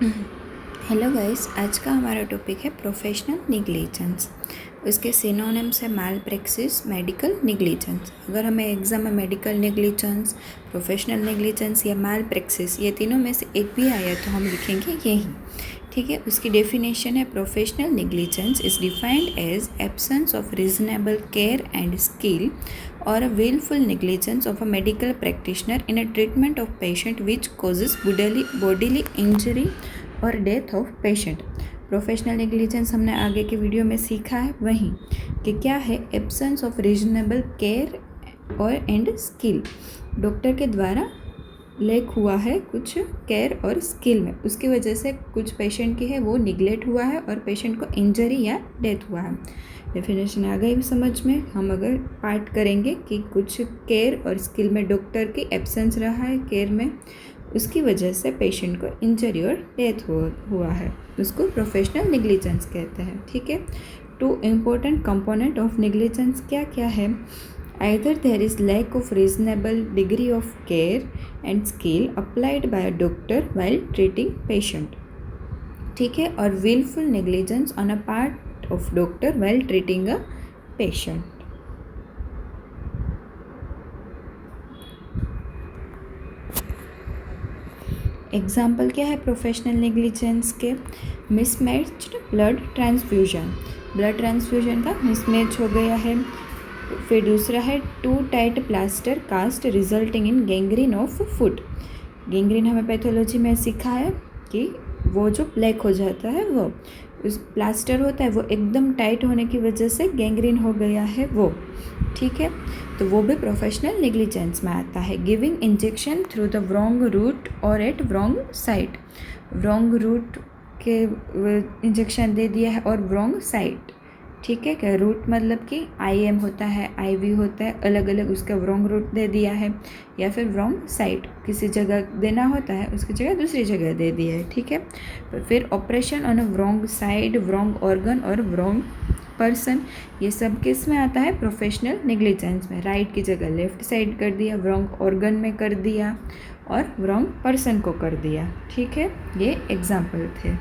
Hello guys, आज का हमारा टॉपिक है प्रोफेशनल निग्लिजेंस। उसके सिनोनिम्स है मैल प्रैक्टिस, मेडिकल निग्लिजेंस। अगर हमें एग्जाम में मेडिकल निग्लिजेंस, प्रोफेशनल निग्लिजेंस या मैल प्रैक्टिस ये तीनों में से एक भी आया तो हम लिखेंगे यही। ठीक है, उसकी डेफिनेशन है professional negligence is defined as absence of reasonable care and skill or a willful negligence of a medical practitioner in a treatment of patient which causes bodily injury और death of patient. Professional negligence हमने आगे के video में सीखा है वहीं कि क्या है एब्सेंस ऑफ रीजनेबल केयर और एंड स्किल। डॉक्टर के द्वारा लैक हुआ है कुछ केयर और स्किल में, उसकी वजह से कुछ पेशेंट की है वो निगलेक्ट हुआ है और पेशेंट को इंजरी या डेथ हुआ है। डेफिनेशन आ गई समझ में। हम अगर पार्ट करेंगे कि कुछ केयर और स्किल में डॉक्टर की एब्सेंस रहा है केयर में, उसकी वजह से पेशेंट को इंजरी और डेथ हुआ है, उसको प्रोफेशनल नेग्लिजेंस कहते हैं। ठीक है, two important component of negligence क्या क्या है? Either there is lack of reasonable degree of care and skill applied by a doctor while treating patient. ठीक है, और willful negligence on a part of doctor while treating a patient. Example क्या है professional negligence के? Mismatched blood transfusion, blood transfusion का mismatch हो गया है। फिर दूसरा है too tight plaster cast resulting in gangrene of foot. Gangrene हमें पैथोलॉजी में सीखा है कि वो जो ब्लैक हो जाता है वो उस प्लास्टर होता है, वो एकदम टाइट होने की वजह से गैंग्रीन हो गया है वो। ठीक है, तो वो भी प्रोफेशनल नेग्लिजेंस में आता है। Giving injection through the wrong route और at wrong site, wrong route के इंजेक्शन दे दिया है और रॉन्ग साइट। ठीक है, क्या रूट मतलब कि IM होता है, IV होता है, अलग अलग उसका रॉन्ग रूट दे दिया है, या फिर रॉन्ग साइट किसी जगह देना होता है उसकी जगह दूसरी जगह दे दिया है। ठीक है, फिर operation on a wrong side, wrong organ और रॉन्ग पर्सन, ये सब किस में आता है? प्रोफेशनल नेग्लिजेंस में। राइट की जगह लेफ्ट साइड कर दिया, रॉन्ग ऑर्गन में कर दिया और रॉन्ग पर्सन को कर दिया। ठीक है, ये एग्जाम्पल थे।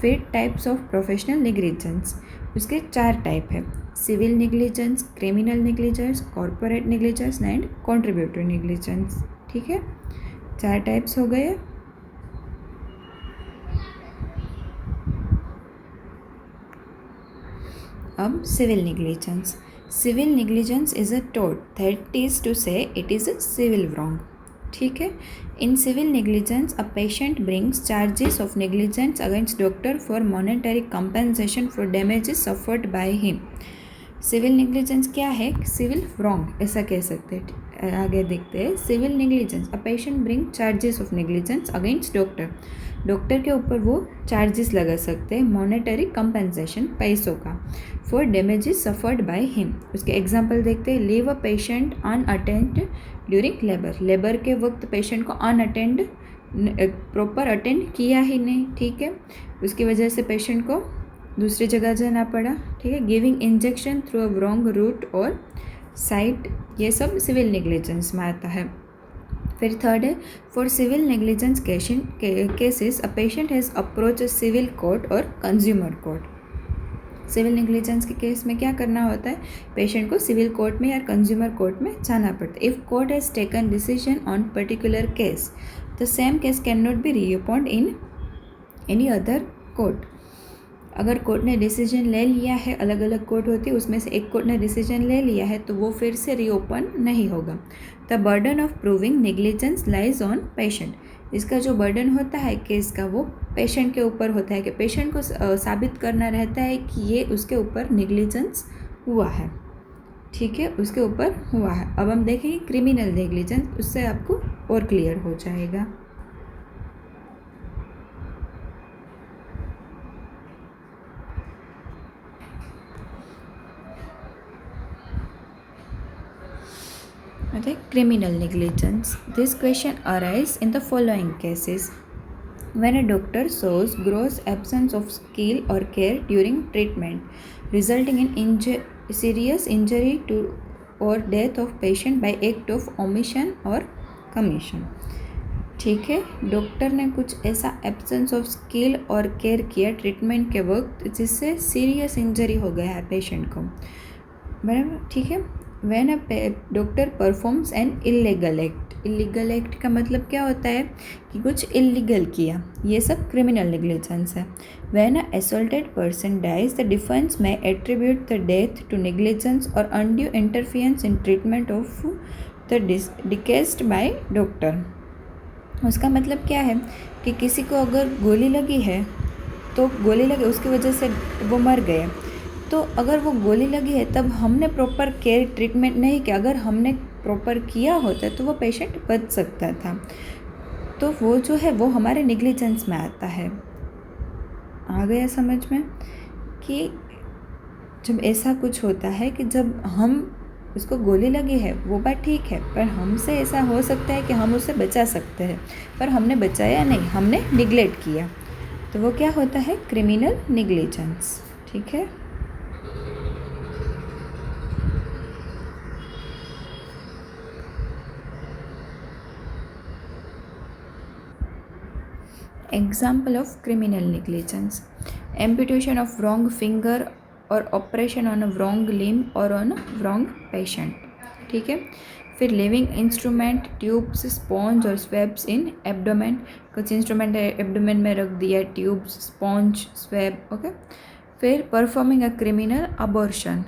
फिर टाइप्स ऑफ प्रोफेशनल नेग्लिजेंस, उसके 4 टाइप है। Civil negligence, criminal negligence, corporate negligence and contributory negligence. ठीक है, 4 टाइप्स हो गए। अब civil negligence. Civil negligence is a टोट that is to say it is a civil wrong. ठीक है, in civil negligence a patient brings charges of negligence against doctor for monetary compensation for damages suffered by him. Civil negligence क्या है? Civil wrong ऐसा कह सकते हैं। आगे देखते हैं। Civil negligence a patient bring charges of negligence against doctor, doctor के ऊपर वो चार्जेस लगा सकते हैं मॉनेटरी कंपेंसेशन पैसों का, for damages suffered by him. उसके एग्जांपल देखते हैं। Leave a patient unattended during labour, labour के वक्त पेशेंट को अनअटेंड प्रॉपर अटेंड किया ही नहीं। ठीक है, उसकी वजह से पेशेंट को दूसरी जगह जाना पड़ा। ठीक है, giving injection through a wrong route और साइट, ये सब सिविल नेग्लिजेंस में आता है। फिर थर्ड है for civil negligence cases a patient has approach a civil court और कंज्यूमर कोर्ट। सिविल नेग्लिजेंस के केस में क्या करना होता है? पेशेंट को सिविल कोर्ट में या कंज्यूमर कोर्ट में जाना पड़ता है। If court has taken decision on particular case, the same case can not be reopened in any other court. अगर कोर्ट ने डिसीजन ले लिया है, अलग अलग कोर्ट होती है, उसमें से एक कोर्ट ने डिसीजन ले लिया है तो वो फिर से रीओपन नहीं होगा। The burden of proving negligence lies on patient, इसका जो बर्डन होता है केस का वो पेशेंट के ऊपर होता है कि पेशेंट को साबित करना रहता है कि ये उसके ऊपर नेग्लिजेंस हुआ है। ठीक है, उसके ऊपर हुआ है। अब हम देखेंगे क्रिमिनल नेग्लिजेंस, उससे आपको और क्लियर हो जाएगा। Okay, criminal negligence. This question arises in the following cases. When a doctor shows gross absence of skill or care during treatment, resulting in serious injury to or death of patient by act of omission or commission. ठीक है, doctor ने कुछ ऐसा absence of skill और care किया treatment के वक्त जिससे सीरियस इंजरी हो गया है पेशेंट को, बराबर, ठीक है। When a doctor performs an illegal act, illegal act का मतलब क्या होता है कि कुछ इलीगल किया, ये सब क्रिमिनल नेग्लिजेंस है। When a assaulted person dies the defence में attribute the death to negligence और undue interference in treatment of the deceased by doctor. उसका मतलब क्या है कि किसी को अगर गोली लगी है तो गोली लगी उसकी वजह से वो मर गए, तो अगर वो गोली लगी है तब हमने प्रॉपर केयर ट्रीटमेंट नहीं किया, अगर हमने प्रॉपर किया होता तो वो पेशेंट बच सकता था। तो वो जो है वो हमारे नेग्लिजेंस में आता है। आ गया समझ में कि जब ऐसा कुछ होता है कि जब हम उसको गोली लगी है वो बात ठीक है, पर हमसे ऐसा हो सकता है कि हम उसे बचा सकते हैं पर हमने बचाया नहीं, हमने निगलेक्ट किया, तो वो क्या होता है, क्रिमिनल नेग्लिजेंस। ठीक है, example of criminal negligence, amputation of wrong finger और operation on a wrong limb और ऑन अ रॉन्ग पेशेंट। ठीक है, फिर लिविंग इंस्ट्रूमेंट, ट्यूब्स, स्पॉन्ज और स्वेब्स इन एब्डोमेन, कुछ इंस्ट्रूमेंट एब्डोमेन में रख दिया, ट्यूब्स, स्पॉन्ज, स्वेब, ओके। फिर परफॉर्मिंग अ क्रिमिनल अबॉर्शन,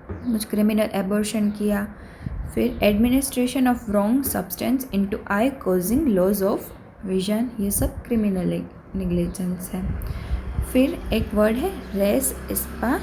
कुछ क्रिमिनल एबॉर्शन किया। फिर administration of wrong substance into eye causing loss of vision, ये सब क्रिमिनल नेग्लिजेंस है। फिर एक वर्ड है रेस एस्पा